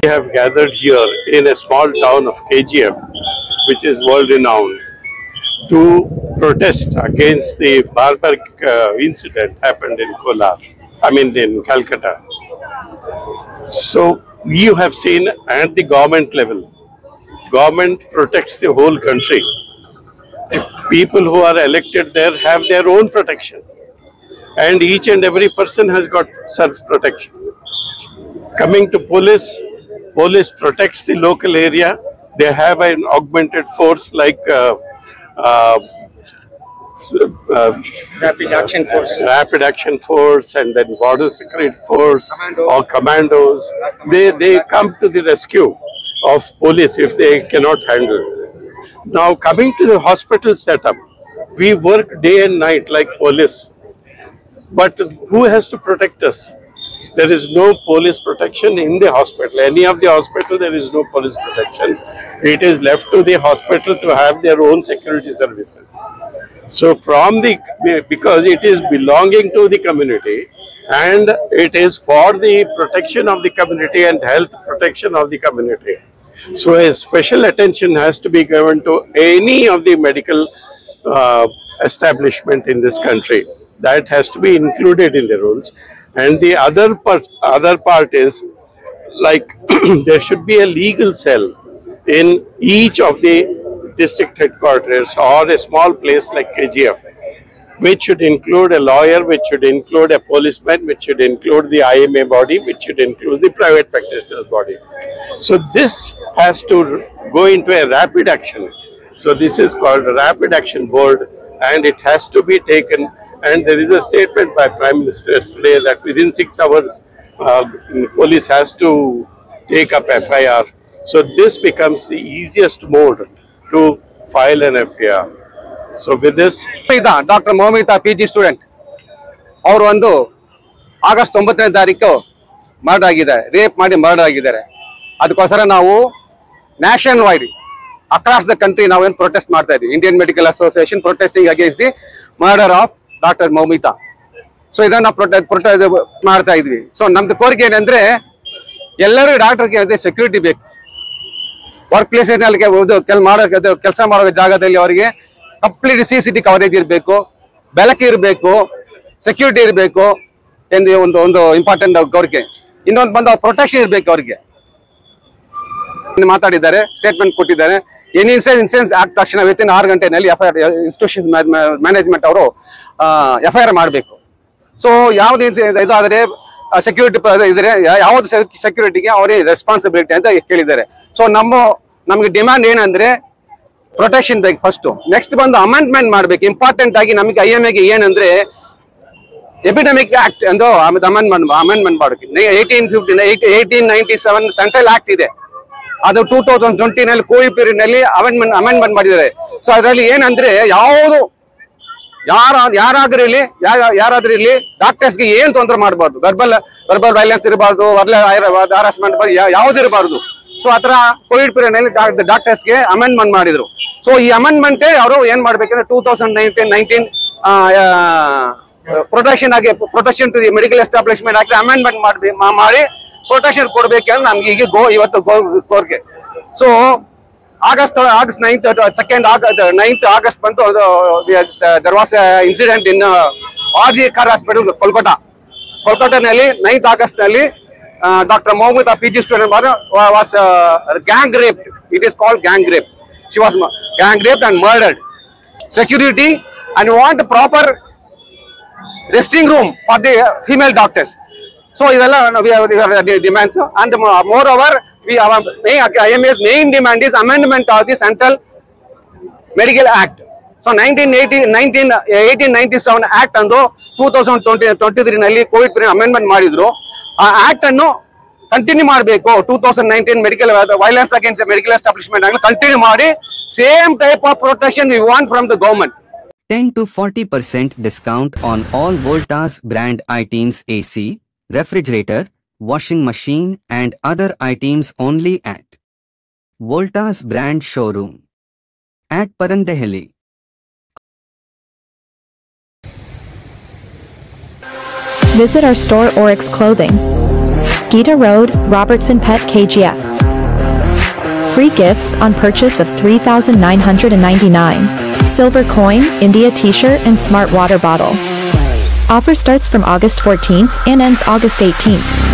We have gathered here in a small town of KGF, which is world renowned, to protest against the barbaric incident happened in Kolar, in Calcutta. So you have seen at the government level, government protects the whole country. If people who are elected there have their own protection, and each and every person has got self-protection. Coming to police, police protects the local area. They have an augmented force like Rapid Action Force, and then Border Security Force or commandos. They come to the rescue of police if they cannot handle. Now coming to the hospital setup, we work day and night like police. But who has to protect us? There is no police protection in the hospital. Any of the hospital, there is no police protection. It is left to the hospital to have their own security services. So because it is belonging to the community and it is for the protection of the community and health protection of the community. So a special attention has to be given to any of the medical establishment in this country. That has to be included in the rules. And the other part is like there should be a legal cell in each of the district headquarters or a small place like KGF, which should include a lawyer, which should include a policeman, which should include the IMA body, which should include the private practitioner's body. So this has to go into a rapid action. So this is called a Rapid Action Board, and it has to be taken. And there is a statement by Prime Minister yesterday that within 6 hours, police has to take up FIR. So this becomes the easiest mode to file an FIR. So with this, Dr. Momita PG student, ಅವರು ಒಂದು August 9ನೇ ತಾರೀಕು murder ಆಗಿದ್ದಾರೆ, rape ಮಾಡಿ murder ಆಗಿದ್ದಾರೆ. ಅದಕ್ಕೋಸ್ಕರ ನಾವು national wide across the country ನಾವೇನು protest ಮಾಡ್ತಾ ಇದ್ದೀವಿ. Indian medical association protesting against the murder of doctor Moumita. So ಇದನ್ನ ಪ್ರೊಟೆಸ್ಟ್ ಮಾಡ್ತಾ ಇದ್ವಿ. ಸೊ ನಮ್ದು ಕೋರಿಕೆ ಏನಂದ್ರೆ ಎಲ್ಲರೂ ಡಾಕ್ಟರ್ಗೆ ಸೆಕ್ಯೂರಿಟಿ ಬೇಕು. ವರ್ಕ್ ಪ್ಲೇಸಸ್ನಲ್ಲಿ ಕೆಲಸ ಮಾಡೋ ಜಾಗದಲ್ಲಿ ಅವರಿಗೆ ಕಂಪ್ಲೀಟ್ CCTV ಕವರೇಜ್ ಇರಬೇಕು, ಬೆಳಕು ಇರಬೇಕು, ಸೆಕ್ಯೂರಿಟಿ ಇರಬೇಕು ಎಂದು ಒಂದು ಇಂಪಾರ್ಟೆಂಟ್ ಕೋರಿಕೆ. ಇನ್ನೊಂದು ಬಂದು ಪ್ರೊಟೆಕ್ಷನ್ ಇರಬೇಕು ಅವರಿಗೆ. ಮಾತಾಡಿದ್ದಾರೆ, ಸ್ಟೇಟ್ಮೆಂಟ್ ಕೊಟ್ಟಿದ್ದಾರೆ. ಎನಿ ಇನ್ಸಿಡೆನ್ಸ್ ಆದ ತಕ್ಷಣ ವಿತಿನ್ 6 ಗಂಟೆನಲ್ಲಿ FIR ಇನ್ಸ್ಟಿಟ್ಯೂಷನ್ ಮ್ಯಾನೇಜ್ಮೆಂಟ್ ಅವರು FIR ಮಾಡಬೇಕು. ಸೊ ಯಾವ್ದು ಇದಾದರೆ ಸೆಕ್ಯೂರಿಟಿ ಇದ್ರೆ ಯಾವ್ದು ಸೆಕ್ಯೂರಿಟಿಗೆ ಅವರೇ ರೆಸ್ಪಾನ್ಸಿಬಿಲಿಟಿ ಅಂತ ಹೇಳಿದ್ದಾರೆ. ಸೊ ನಮಗೆ ಡಿಮ್ಯಾಂಡ್ ಏನಂದ್ರೆ ಪ್ರೊಟೆಕ್ಷನ್ ಬೇಕು ಫಸ್ಟ್. ನೆಕ್ಸ್ಟ್ ಬಂದು ಅಮೆಂಡ್ಮೆಂಟ್ ಮಾಡಬೇಕು. ಇಂಪಾರ್ಟೆಂಟ್ ಆಗಿ ನಮಗೆ IMAಗೆ ಏನಂದ್ರೆ ಎಪಿಡೆಮಿಕ್ ಆಕ್ಟ್ ಎಂದು ಅಮೆಂಡ್ಮೆಂಟ್ ಮಾಡಬೇಕು. 1897 ಸೆಂಟ್ರಲ್ ಆಕ್ಟ್ ಇದೆ, ಅದು 2020 ಕೋವಿಡ್ ಪೀರಿಯಡ್ ನಲ್ಲಿ ಅಮೆಂಡ್ಮೆಂಟ್ ಮಾಡಿದ್ದಾರೆ. ಸೊ ಅದರಲ್ಲಿ ಏನಂದ್ರೆ ಯಾರಾದ್ರೂ ಇರ್ಲಿ ಡಾಕ್ಟರ್ಸ್ಗೆ ಏನ್ ತೊಂದರೆ ಮಾಡಬಾರ್ದು, ವರ್ಬಲ್ ವೈಲೆನ್ಸ್ ಇರಬಾರ್ದು, ಹರಾಸ್ಮೆಂಟ್ ಯಾವ್ದು ಇರಬಾರ್ದು. ಸೊ ಆತರ ಕೋವಿಡ್ ಪೀರಿಯಡ್ ನಲ್ಲಿ ಡಾಕ್ಟರ್ಸ್ಗೆ ಅಮೆಂಡ್ಮೆಂಟ್ ಮಾಡಿದ್ರು. ಸೊ ಈ ಅಮೆಂಡ್ಮೆಂಟ್ ಅವರು ಏನ್ ಮಾಡ್ಬೇಕಂದ್ರೆ 2019 protection to the medical establishment act amendment ಮಾಡಿ ಪ್ರೊಟೆಕ್ಷನ್ ಕೊಡ್ಬೇಕಂದ್ರೆ ನಮ್ಗೆ ಈಗ ಇವತ್ತು ಕೋರಿಕೆ. ಸೊ ಆಗಸ್ಟ್ 9th ಆಗಸ್ಟ್ ಬಂತು. There was incident in RG Kar hospital ಕೋಲ್ಕತ್ತಾನಲ್ಲಿ 9th ಆಗಸ್ಟ್ ನಲ್ಲಿ doctor Moumita PG student was gang rape. It is called gang rape. She was gang rape and murdered. Security and we want proper resting room for the female doctors. So we have demands, and moreover, IMA's main demand is amendment of the Central Medical Act. So 1897 Act and 2023 ನಲ್ಲಿ Covid amendment ಮಾಡಿದ್ರು. ಆ act ಅನ್ನು continue ಮಾಡಬೇಕು. 2019 medical violence against medical establishment ಅನ್ನು continue ಮಾಡಿ same type of protection we want from the government. 10 to 40% discount on all Voltas brand items, AC, refrigerator, washing machine and other items only at Voltas brand showroom at Parandehali. Visit our store Oryx Clothing, Gita Road, Robertson Pet KGF. Free gifts on purchase of $3,999. Silver coin, India t-shirt and smart water bottle. Offer starts from August 14th and ends August 18th.